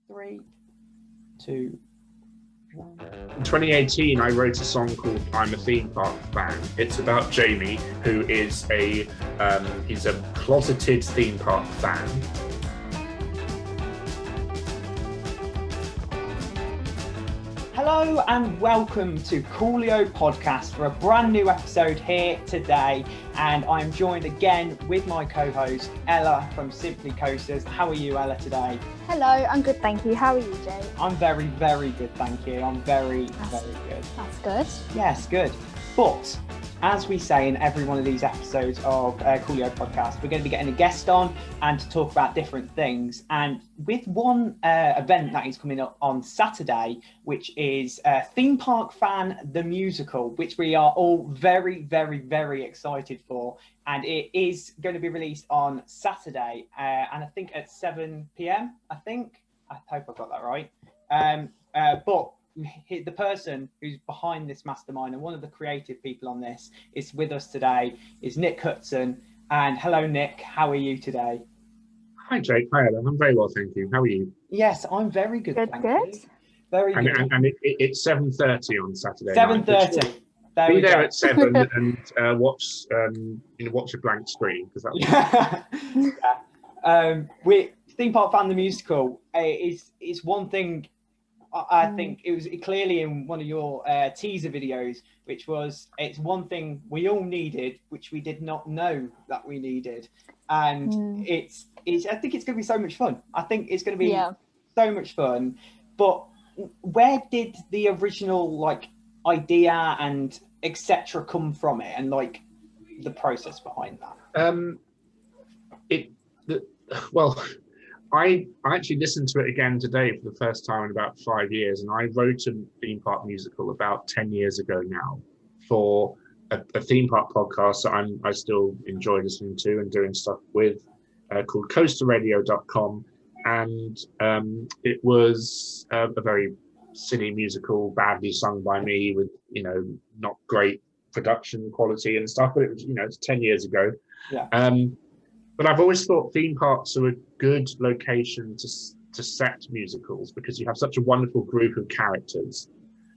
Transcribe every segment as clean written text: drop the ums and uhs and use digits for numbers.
3, 2, 1. In 2018, I wrote a song called "I'm a Theme Park Fan." It's about Jamie, who is he's a closeted theme park fan. Hello and welcome to Coolio Podcast for a brand new episode here today, and I'm joined again with my co-host Ella from Simply Coasters. How are you, Ella, today? Hello, I'm good, thank you. How are you, Jay? I'm very, very good, thank you. I'm very good. That's good. Yes, good. But as we say in every one of these episodes of Coolio Podcast, we're going to be getting a guest on and to talk about different things. And with one event that is coming up on Saturday, which is Theme Park Fan, the musical, which we are all very, very, very excited for. And it is going to be released on Saturday, and I think at 7 p.m, I hope I got that right. But the person who's behind this mastermind and one of the creative people on this is with us today is Nick Hutson. And hello, Nick. How are you today? Hi, Jake. Hi, Ellen. I'm very well, thank you. How are you? Yes, I'm very good. Good. Very good. And it's 7:30 on Saturday. 7:30. Be there at 7 and watch a blank screen because with Theme Park Fan the musical is one thing. I think it was clearly in one of your teaser videos, which was it's one thing we all needed, which we did not know that we needed, and it's I think it's going to be so much fun. I think it's going to be so much fun. But where did the original idea and etc. come from it, and the process behind that? I actually listened to it again today for the first time in about 5 years, and I wrote a theme park musical about 10 years ago now for a theme park podcast that I still enjoy listening to and doing stuff with, called coasterradio.com, and it was a very silly musical, badly sung by me with not great production quality and stuff, but it was it's 10 years ago. But I've always thought theme parks are a good location to set musicals because you have such a wonderful group of characters,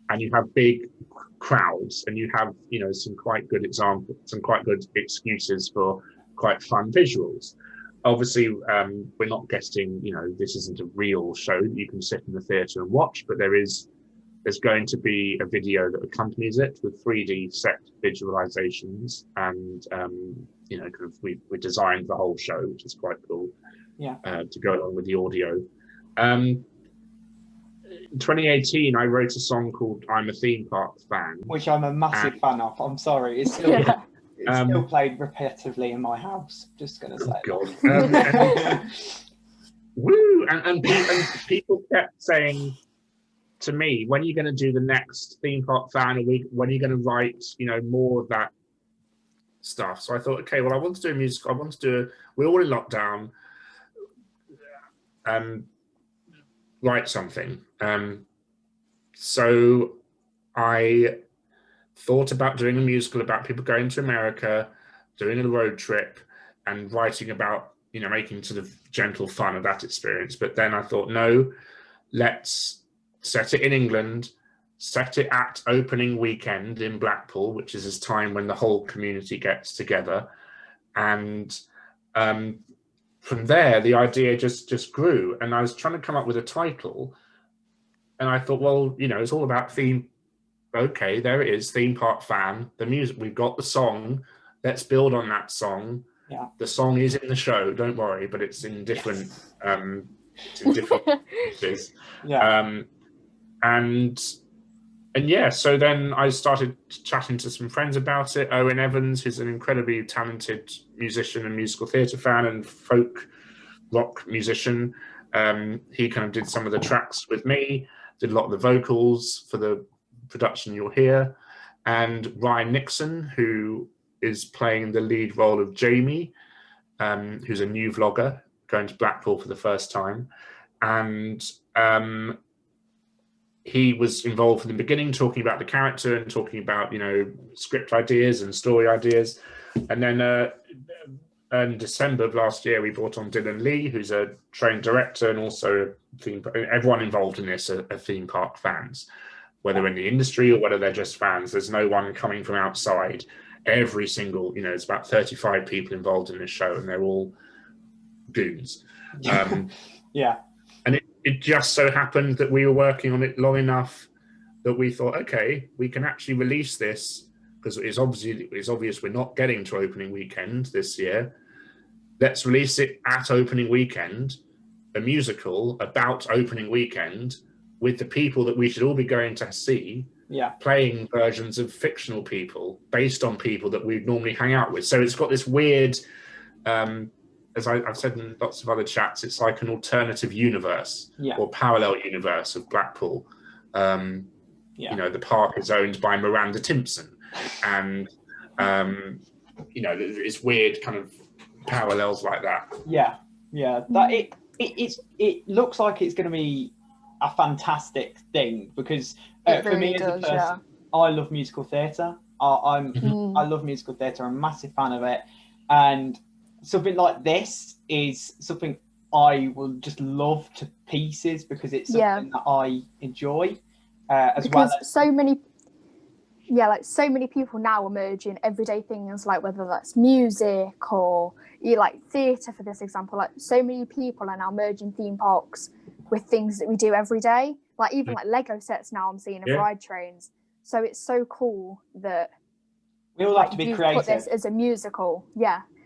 and you have big crowds, and you have some quite good examples, some quite good excuses for quite fun visuals. Obviously, we're not getting this isn't a real show that you can sit in the theatre and watch, but there's going to be a video that accompanies it with 3D set visualizations, and we designed the whole show, which is quite cool. To go along with the audio. In 2018, I wrote a song called "I'm a Theme Park Fan," which I'm a massive fan of. I'm sorry, it's still still played repetitively in my house. Just gonna say. Oh God. Woo! And people kept saying to me, when are you going to do the next Theme Park Fan? When are you going to write, more of that stuff? So I thought, okay, well, I want to do a musical. We're all in lockdown. Write something. So I thought about doing a musical about people going to America, doing a road trip, and writing about, making sort of gentle fun of that experience. But then I thought, no, let's set it in England, set it at opening weekend in Blackpool, which is this time when the whole community gets together. And from there, the idea just grew. And I was trying to come up with a title. And I thought, well, it's all about theme. Okay, there it is, Theme Park Fan, the music. We've got the song. Let's build on that song. Yeah. The song is in the show, don't worry, but it's in different pieces. So then I started chatting to some friends about it. Owen Evans, who's an incredibly talented musician and musical theatre fan and folk rock musician. He kind of did some of the tracks with me, did a lot of the vocals for the production you'll hear. And Ryan Nixon, who is playing the lead role of Jamie, who's a new vlogger going to Blackpool for the first time. And he was involved from the beginning, talking about the character and talking about, script ideas and story ideas. And then in December of last year, we brought on Dylan Lee, who's a trained director and also everyone involved in this are theme park fans, whether in the industry or whether they're just fans. There's no one coming from outside. Every single, it's about 35 people involved in this show, and they're all goons. Yeah. And it just so happened that we were working on it long enough that we thought, okay, we can actually release this, because it's obvious we're not getting to opening weekend this year. Let's release it at opening weekend, a musical about opening weekend with the people that we should all be going to see, playing versions of fictional people based on people that we'd normally hang out with. So it's got this weird, as I've said in lots of other chats, it's like an alternative universe or parallel universe of Blackpool. The park is owned by Miranda Timpson. And it's weird kind of parallels like that. That it looks like it's going to be a fantastic thing, because for me as a person, I love musical theatre. I love musical theatre. I'm a massive fan of it, and something like this is something I will just love to pieces, because it's something that I enjoy because so many people now are merging everyday things, like whether that's music or like theatre, for this example. Like, so many people are now merging theme parks with things that we do every day, like even like Lego sets now I'm seeing, and ride trains. So it's so cool that we all have to be creative. Put this as a musical.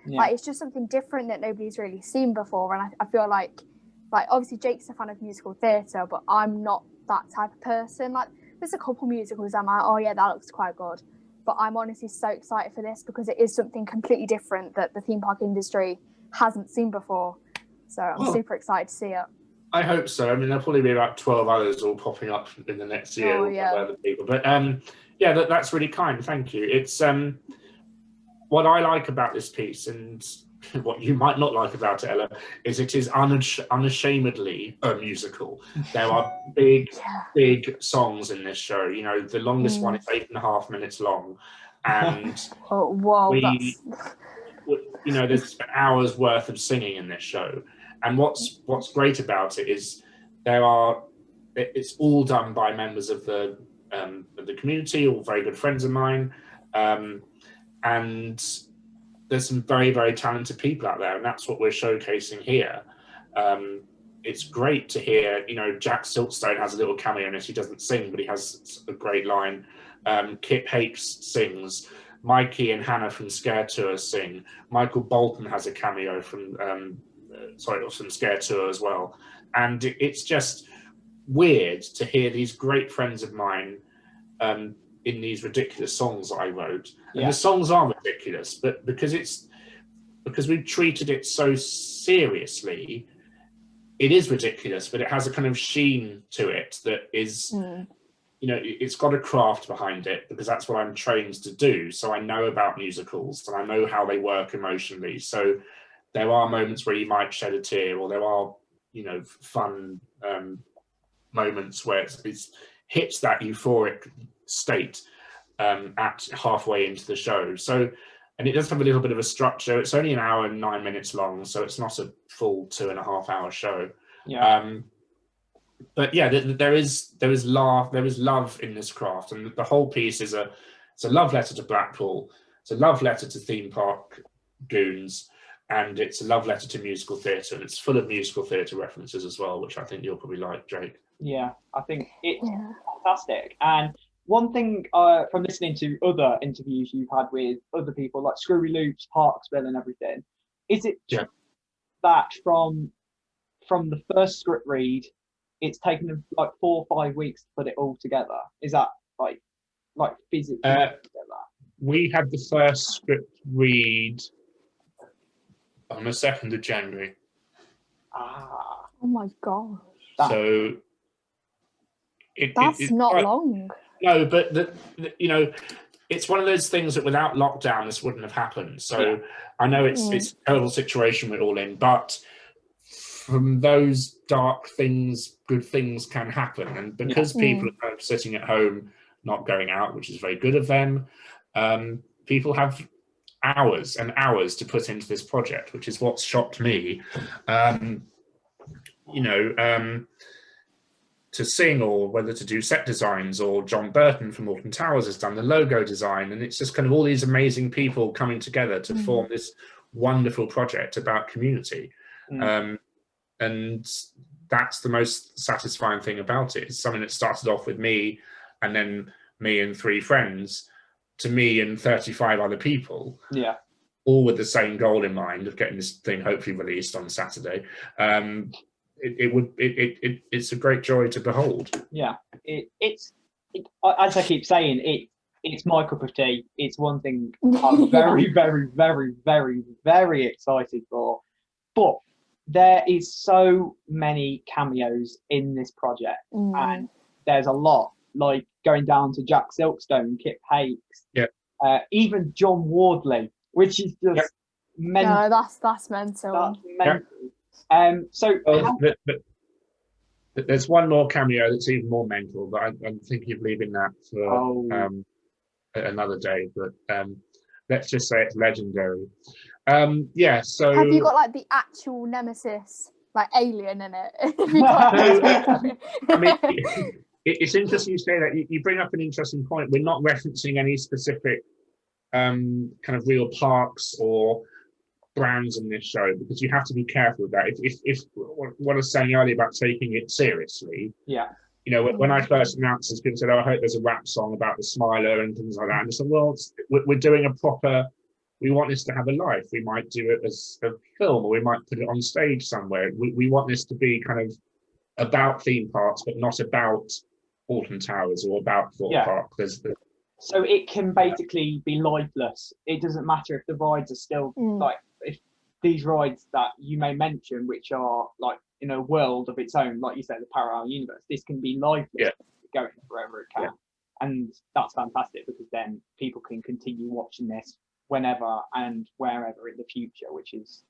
Like, it's just something different that nobody's really seen before, and I feel like obviously Jake's a fan of musical theatre, but I'm not that type of person. Like, there's a couple musicals I'm like, oh yeah, that looks quite good, but I'm honestly so excited for this because it is something completely different that the theme park industry hasn't seen before. So I'm super excited to see it. I hope so. I mean, there'll probably be about 12 others all popping up in the next year. Other people. But that's really kind. Thank you. It's what I like about this piece, and what you might not like about it, Ella, is it is unashamedly a musical. There are big songs in this show. The longest one is 8.5 minutes long, and there's hours worth of singing in this show. And what's great about it is it's all done by members of the community, all very good friends of mine, and there's some very, very talented people out there, and that's what we're showcasing here. It's great to hear, Jack Silkstone has a little cameo in it. He doesn't sing, but he has a great line. Kip Hapes sings. Mikey and Hannah from Scare Tour sing. Michael Bolton has a cameo from Scare Tour as well. And it's just weird to hear these great friends of mine in these ridiculous songs that I wrote. And the songs are ridiculous, but because we've treated it so seriously, it is ridiculous, but it has a kind of sheen to it that is, it's got a craft behind it, because that's what I'm trained to do. So I know about musicals and I know how they work emotionally. So there are moments where you might shed a tear, or there are, fun moments where it hits that euphoric state at halfway into the show. So, and it does have a little bit of a structure. It's only 1 hour and 9 minutes long, so it's not a full 2.5 hour show. But there is love in this craft, and the whole piece is it's a love letter to Blackpool. It's a love letter to theme park goons, and it's a love letter to musical theatre, and it's full of musical theatre references as well, which I think you'll probably like, Jake. Yeah, I think it's fantastic. And one thing from listening to other interviews you've had with other people, like Screwy Loops, Parksville and everything, is it that from the first script read, it's taken them like 4 or 5 weeks to put it all together? Is that like physically together? We had the first script read on the 2nd of January. Oh my gosh. So that's not long. No, but it's one of those things that without lockdown this wouldn't have happened. So I know it's a terrible situation we're all in, but from those dark things, good things can happen. And because people are kind of sitting at home, not going out, which is very good of them, people have hours and hours to put into this project, which is what shocked me. To sing, or whether to do set designs, or John Burton from Alton Towers has done the logo design, and it's just kind of all these amazing people coming together to form this wonderful project about community. And that's the most satisfying thing about it. It's something that started off with me, and then me and 3 friends, to me and 35 other people, all with the same goal in mind of getting this thing hopefully released on Saturday. It's a great joy to behold. Yeah, it's as I keep saying, it's my cup of tea. It's one thing I'm very, very, very, very, very excited for. But there is so many cameos in this project, and there's a lot, like going down to Jack Silkstone, Kip Hakes, even John Wardley, which is just mental. No, that's mental. That's mental. There's one more cameo that's even more mental, but I'm thinking of leaving that for another day. But let's just say it's legendary. So have you got like the actual nemesis, like alien in it? I mean, it's interesting you say that. You bring up an interesting point. We're not referencing any specific kind of real parks or brands in this show, because you have to be careful with that. If what I was saying earlier about taking it seriously, when I first announced this, people said, "Oh, I hope there's a rap song about the Smiler and things like that." And I said, "Well, we're doing a proper. We want this to have a life. We might do it as a film, or we might put it on stage somewhere. We want this to be kind of about theme parks, but not about Alton Towers or about Thorpe Park." So it can basically be lifeless. It doesn't matter if the rides are still like, if these rides that you may mention, which are like in a world of its own, like you said, the parallel universe, this can be lifeless, going wherever it can. And that's fantastic, because then people can continue watching this whenever and wherever in the future, which is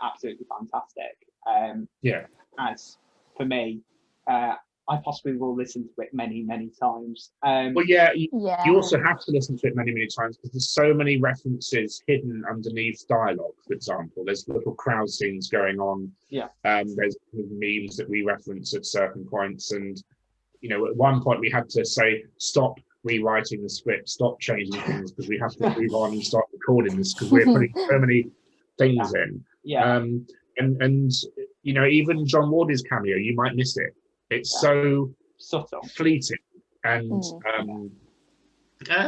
absolutely fantastic. As for me, I possibly will listen to it many, many times. You also have to listen to it many, many times, because there's so many references hidden underneath dialogue. For example, there's little crowd scenes going on. There's memes that we reference at certain points, and at one point we had to say, "Stop rewriting the script, stop changing things, because we have to move on and start recording this, because we're putting so many things in." And even John Wardley's cameo, you might miss it. It's so subtle, fleeting, and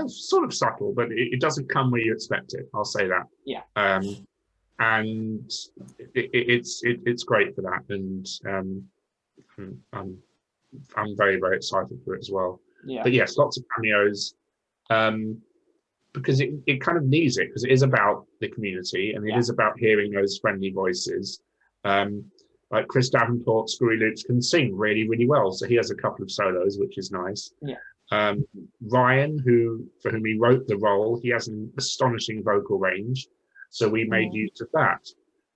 sort of subtle, but it doesn't come where you expect it. I'll say that. And it's great for that, and I'm very, very excited for it as well. But yes, lots of cameos, because it kind of needs it, because it is about the community, and it is about hearing those friendly voices. Like Chris Davenport, Screwy Loops, can sing really, really well, so he has a couple of solos, which is nice. Ryan, for whom he wrote the role, he has an astonishing vocal range, so we made use of that.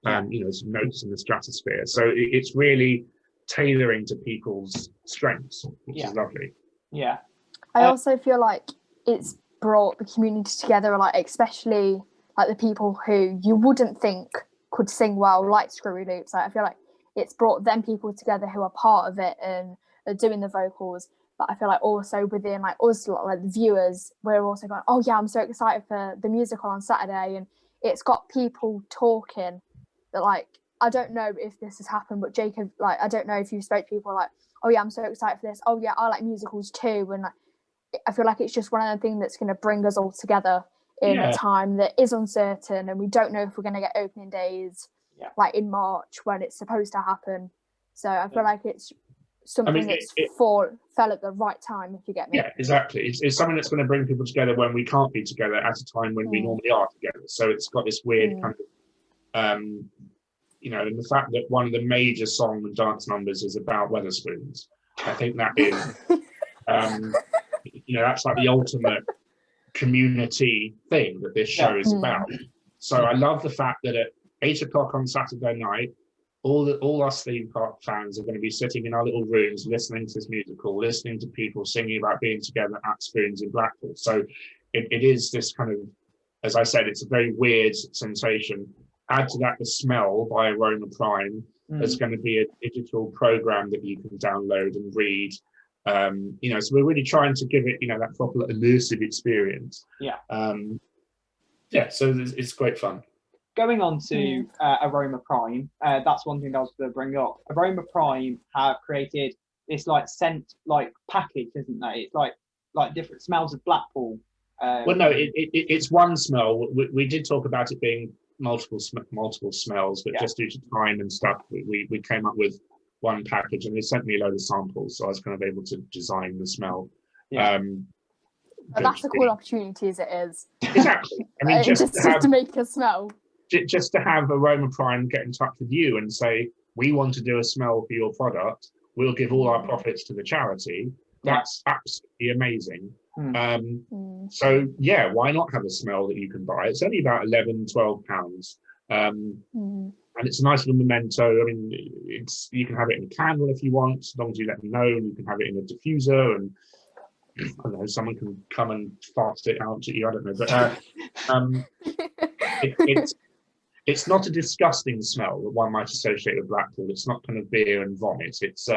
Some notes in the stratosphere. So it's really tailoring to people's strengths, which is lovely. I also feel like it's brought the community together, like especially like the people who you wouldn't think could sing well, like Screwy Loops. Like, I feel like it's brought them people together who are part of it and are doing the vocals. But I feel like also within like us, like the viewers, we're also going, "Oh yeah, I'm so excited for the musical on Saturday." And it's got people talking that, like, I don't know if this has happened, but Jacob, like, I don't know if you spoke to people like, "Oh yeah, I'm so excited for this. Oh yeah, I like musicals too." And like, I feel like it's just one of the things that's going to bring us all together in a time that is uncertain, and we don't know if we're going to get opening days like in March when it's supposed to happen. So I feel like it's something fell at the right time, if you get me. Yeah, exactly. It's something that's going to bring people together when we can't be together at a time when we normally are together. So it's got this weird kind of, and the fact that one of the major song and dance numbers is about Wetherspoons, I think that is, that's like the ultimate community thing that this show is about. So I love the fact that at 8:00 on Saturday night, all us theme park fans are going to be sitting in our little rooms listening to this musical, listening to people singing about being together at Spoons in Blackpool. So it is this kind of as I said, it's a very weird sensation. Add to that the smell by Aroma Prime. There's going to be a digital program that you can download and read. So we're really trying to give it, that proper immersive experience. So it's great fun. Going on to Aroma Prime, that's one thing I was going to bring up. Aroma Prime have created this scent package, isn't they? It's like different smells of Blackpool. Well, no, it's one smell. We did talk about it being multiple smells, but just due to time and stuff, we came up with one package, and they sent me a load of samples, so I was kind of able to design the smell. But that's a cool opportunity as it is. Exactly. I mean, just to make a smell. Just to have Aroma Prime get in touch with you and say, we want to do a smell for your product, we'll give all our profits to the charity. That's absolutely amazing. So why not have a smell that you can buy? It's only about £11-12, and it's a nice little memento. I mean, you can have it in a candle if you want, as long as you let me know, and you can have it in a diffuser, and I don't know, someone can come and fast it out to you. I don't know, but it's not a disgusting smell that one might associate with Blackpool. It's not kind of beer and vomit. It's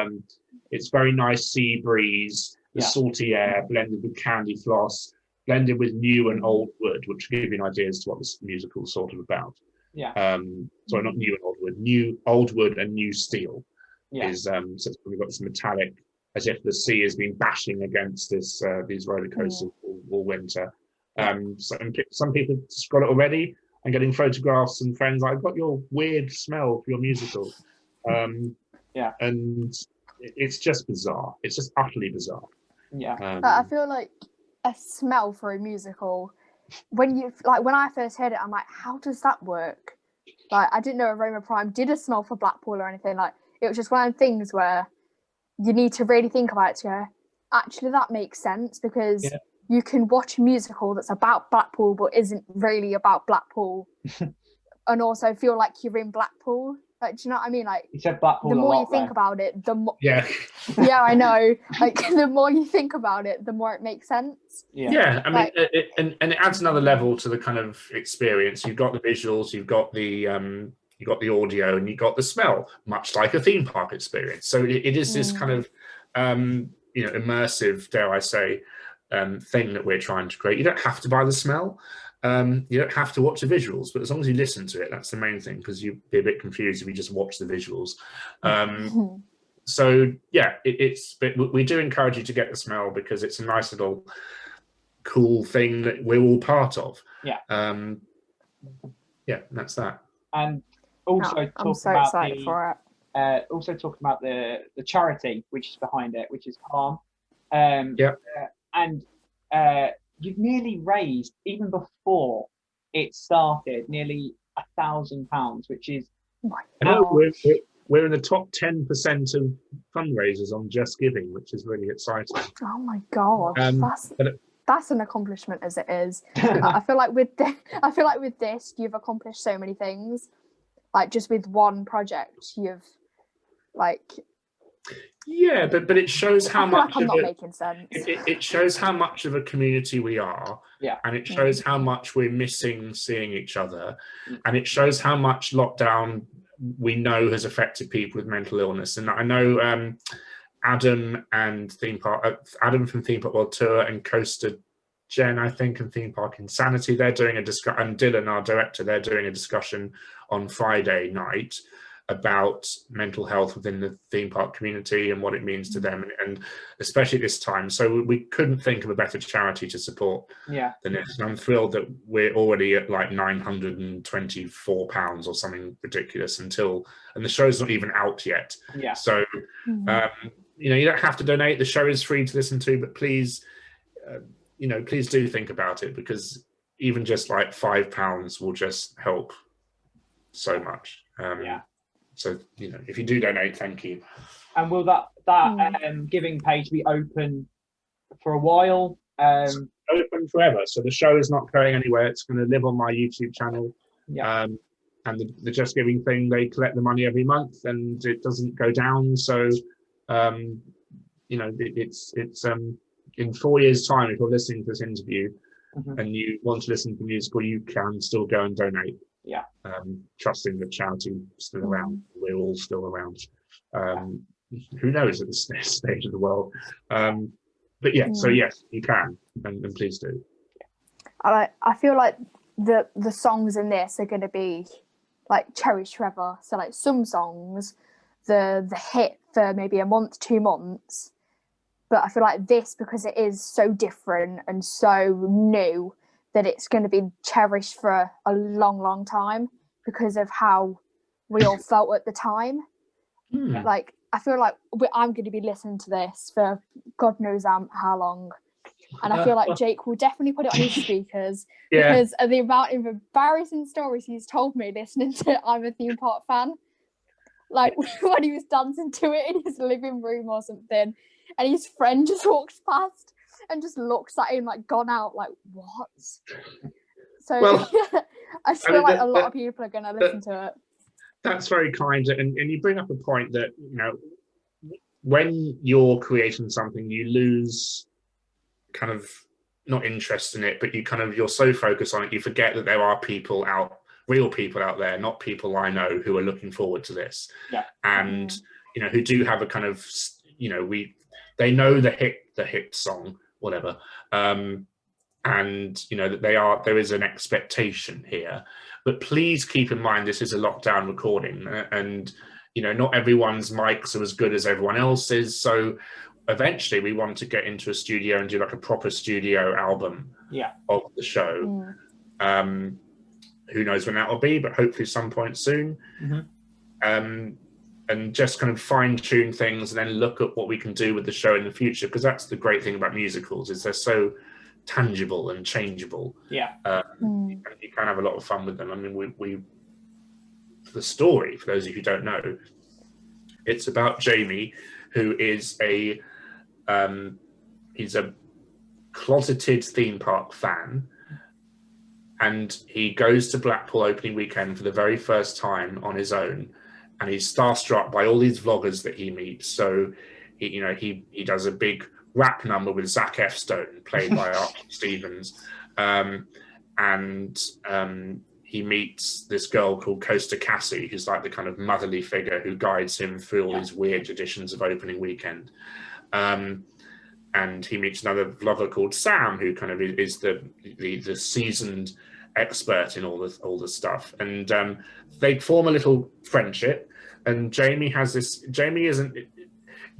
very nice sea breeze, the salty air blended with candy floss, blended with new and old wood, which will give you an idea as to what this musical is sort of about. Sorry, not new and old wood, new old wood and new steel. So we've got this metallic, as if the sea has been bashing against these roller coasters all winter. Some people have got it already. And getting photographs and friends, I've got your weird smell for your musical. And it's just bizarre. It's just utterly bizarre. I feel like a smell for a musical, when I first heard it, I'm like, how does that work? I didn't know Aroma Prime did a smell for Blackpool or anything. It was just one of the things where you need to really think about it to go, actually, that makes sense, because you can watch a musical that's about Blackpool but isn't really about Blackpool and also feel like you're in Blackpool. Do you know what I mean? You said Blackpool the more you think about it, the more I know. The more you think about it, the more it makes sense. I mean, it adds another level to the kind of experience. You've got the visuals, you've got the audio, and you've got the smell, much like a theme park experience. So it is this kind of immersive, dare I say, thing that we're trying to create. You don't have to buy the smell, you don't have to watch the visuals, but as long as you listen to it, that's the main thing, because you'd be a bit confused if you just watch the visuals. But we do encourage you to get the smell, because it's a nice little cool thing that we're all part of. That's that. And also I'm so excited for it. Also talking about the charity which is behind it, which is Calm. And you've nearly raised, even before it started, nearly £1,000, which is we're in the top 10% of fundraisers on Just Giving, which is really exciting. Oh my god, that's an accomplishment as it is. I feel like with this, you've accomplished so many things. Just with one project, you've but it shows how much I'm not making sense. It shows how much of a community we are, and it shows how much we're missing seeing each other, and it shows how much lockdown we know has affected people with mental illness. And I know Adam from Theme Park World Tour, and Coaster Jen, I think, and Theme Park Insanity, they're doing a discussion, and Dylan, our director, they're doing a discussion on Friday night about mental health within the theme park community and what it means to them, and especially this time. So we couldn't think of a better charity to support than this. And I'm thrilled that we're already at £924 or something ridiculous and the show's not even out yet. So you don't have to donate. The show is free to listen to, but please please do think about it, because even just £5 will just help so much. So, if you do donate, thank you. And will that giving page be open for a while? Open forever. So the show is not going anywhere. It's going to live on my YouTube channel. And the Just Giving thing, they collect the money every month and it doesn't go down. So, it's in 4 years' time, if you're listening to this interview, and you want to listen to the musical, you can still go and donate. Yeah. Trusting that charity is still around. We're all still around. Who knows at this stage of the world? But yeah, so yes, you can, and please do. I feel like the songs in this are going to be like cherished forever. So like some songs, the hit for maybe a month, 2 months. But I feel like this, because it is so different and so new, that it's going to be cherished for a long, long time because of how we all felt at the time. Like, I feel like I'm going to be listening to this for God knows how long. And I feel like Jake will definitely put it on his speakers because of the amount of embarrassing stories he's told me listening to I'm a Theme Park Fan. Like when he was dancing to it in his living room or something, and his friend just walks past and just looks at him like gone out, like what? So I feel like a lot of people are going to listen to it. That's very kind, and you bring up a point that, you know, when you're creating something, you lose kind of not interest in it, but you're so focused on it, you forget that there are real people out there, not people I know, who are looking forward to this, and you know, who do have a kind of, you know, they know the hit song, whatever, and you know that there is an expectation here. But please keep in mind this is a lockdown recording, and you know, not everyone's mics are as good as everyone else's, so eventually we want to get into a studio and do like a proper studio album of the show. Who knows when that will be, but hopefully some point soon. And just kind of fine tune things and then look at what we can do with the show in the future, because that's the great thing about musicals, is they're so tangible and changeable. And you can have a lot of fun with them. I mean, we the story, for those of you who don't know, it's about Jamie, who is he's a closeted theme park fan, and he goes to Blackpool opening weekend for the very first time on his own, and he's starstruck by all these vloggers that he meets. So he does a big rap number with Zac Efstone, played by Archie Stevens, and he meets this girl called Costa Cassie, who's like the kind of motherly figure who guides him through all these weird traditions of opening weekend. And he meets another vlogger called Sam, who kind of is the seasoned expert in all the stuff. And they form a little friendship. And Jamie isn't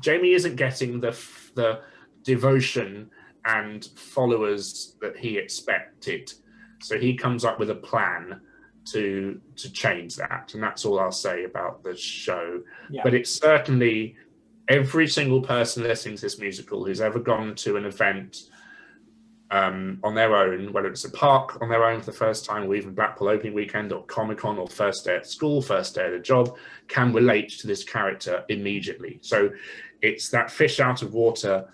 getting the devotion and followers that he expected. So he comes up with a plan to change that, and that's all I'll say about the show. But it's certainly every single person listening to this musical who's ever gone to an event on their own, whether it's a park on their own for the first time, or even Blackpool opening weekend, or Comic-Con, or first day at school, first day at a job, can relate to this character immediately. So it's that fish out of water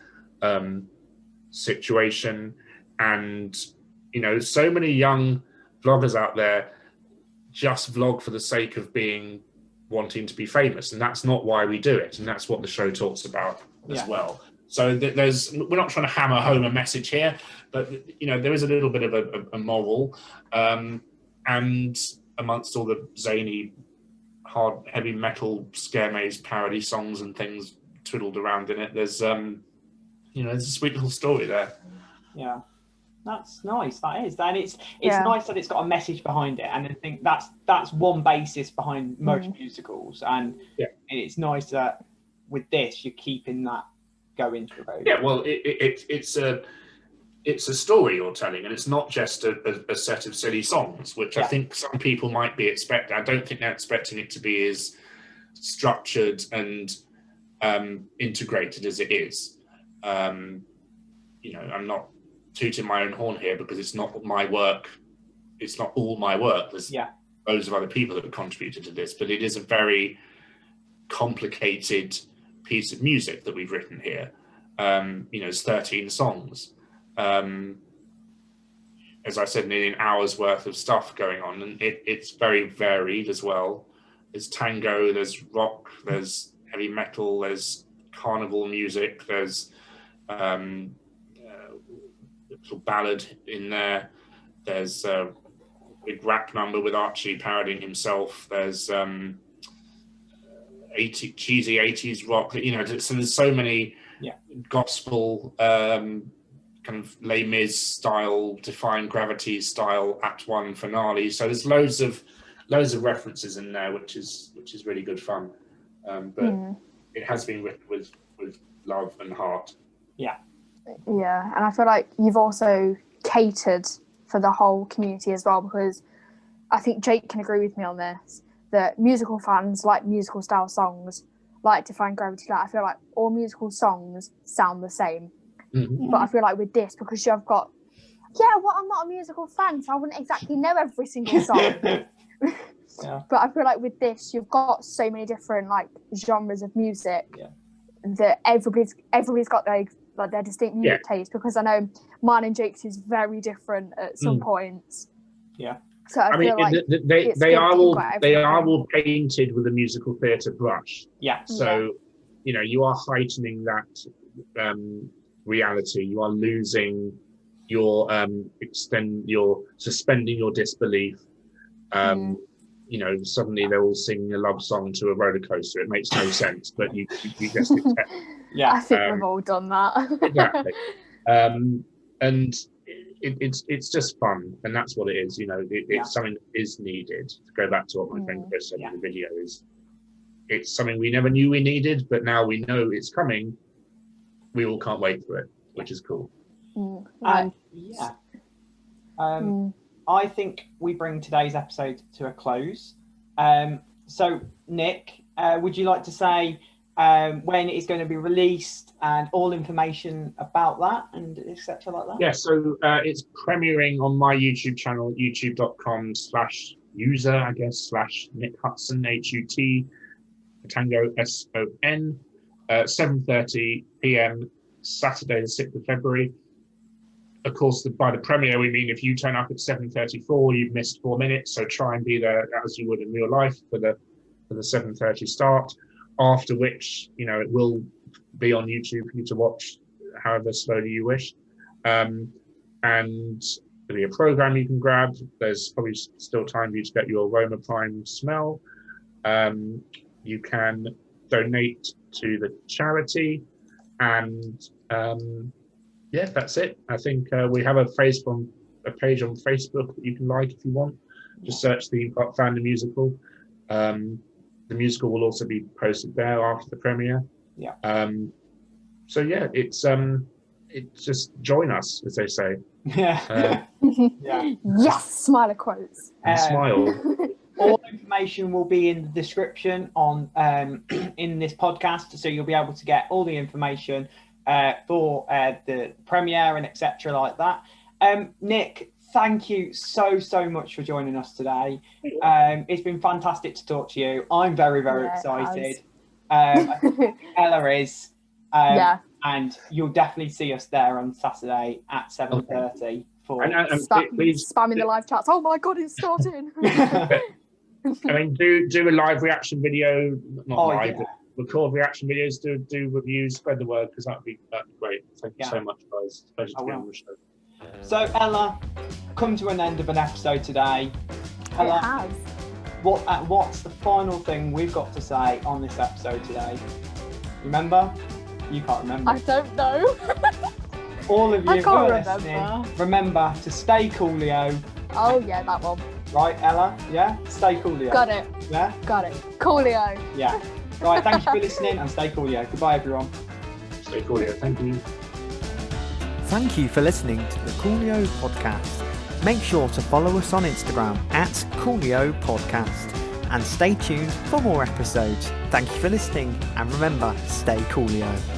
situation. And you know, so many young vloggers out there just vlog for the sake of wanting to be famous, and that's not why we do it, and that's what the show talks about as well. So we're not trying to hammer home a message here, but you know, there is a little bit of a moral, and amongst all the zany, hard, heavy metal scare maze parody songs and things twiddled around in it, there's there's a sweet little story there. That's nice. That is, and it's nice that it's got a message behind it. And I think that's one basis behind most musicals. And it's nice that with this you're keeping that going through. Yeah, well, it's a story you're telling, and it's not just a set of silly songs, which I think some people might be expecting. I don't think they're expecting it to be as structured and integrated as it is. I'm not tooting my own horn here, because it's not my work. It's not all my work. There's loads of other people that have contributed to this, but it is a very complicated piece of music that we've written here. It's 13 songs. As I said, nearly an hour's worth of stuff going on, and it's very varied as well. There's tango, there's rock, there's heavy metal, there's carnival music, there's little ballad in there. There's a big rap number with Archie parodying himself. There's cheesy 80s rock. So there's so many gospel, kind of Les Mis style, Defying Gravity style Act 1 finale. So there's loads of references in there, which is really good fun. But it has been written with love and heart. Yeah, and I feel like you've also catered for the whole community as well, because I think Jake can agree with me on this, that musical fans like musical style songs, like Defying Gravity. Like, I feel like all musical songs sound the same. But I feel like with this, because you've got, I'm not a musical fan, so I wouldn't exactly know every single song. But I feel like with this, you've got so many different like genres of music that everybody's got their distinct music taste, because I know mine and Jake's is very different at some points. So I feel like they are all painted with a musical theatre brush. So you are heightening that reality. You are losing your suspending your disbelief. Suddenly they're all singing a love song to a roller coaster. It makes no sense, but you just accept. I think we've all done that. Exactly. And it's just fun, and that's what it is. It's something that is needed. To go back to what my friend Chris said in the video, it's something we never knew we needed, but now we know it's coming. We all can't wait for it, which is cool. I think we bring today's episode to a close. So, Nick, would you like to say when it is going to be released and all information about that and etc. like that? Yeah, so it's premiering on my YouTube channel, youtube.com/user/Nick Hutson, HUT, Tango SON, 7:30 p.m. Saturday, the 6th of February. Of course, by the premiere, we mean if you turn up at 7:34, you've missed 4 minutes. So try and be there as you would in real life for the 7:30 start. After which, it will be on YouTube for you to watch however slowly you wish. And there'll be a program you can grab. There's probably still time for you to get your Roma Prime smell. You can donate to the charity, and that's it. I think we have a page on Facebook that you can like if you want. Just search Theme Park Fan the Musical. The musical will also be posted there after the premiere. It's just join us, as they say. Yes, smiler quotes. And smile. All information will be in the description on in this podcast, so you'll be able to get all the information for the premiere and etc. like that. Nick, thank you so much for joining us today. It's been fantastic to talk to you. I'm very excited. I think Ella is. And you'll definitely see us there on Saturday at 7:30 for please spamming the live chats. Oh my god, it's starting. I mean, do a live reaction video, but record reaction videos, do reviews, spread the word, because that'd be great. Thank you so much, guys. It's a pleasure to be on the show. So Ella, come to an end of an episode today. Ella, it has. What's the final thing we've got to say on this episode today? Remember? You can't remember. I don't know. All of you who are listening, remember to stay Coolio. Oh yeah, that one. Right, Ella? Yeah? Stay Coolio. Got it. Yeah? Got it. Coolio. Yeah. Right, thank you for listening, and stay Coolio. Goodbye, everyone. Stay Coolio. Thank you. Thank you for listening to the Coolio Podcast. Make sure to follow us on Instagram at Coolio Podcast, and stay tuned for more episodes. Thank you for listening, and remember, stay Coolio.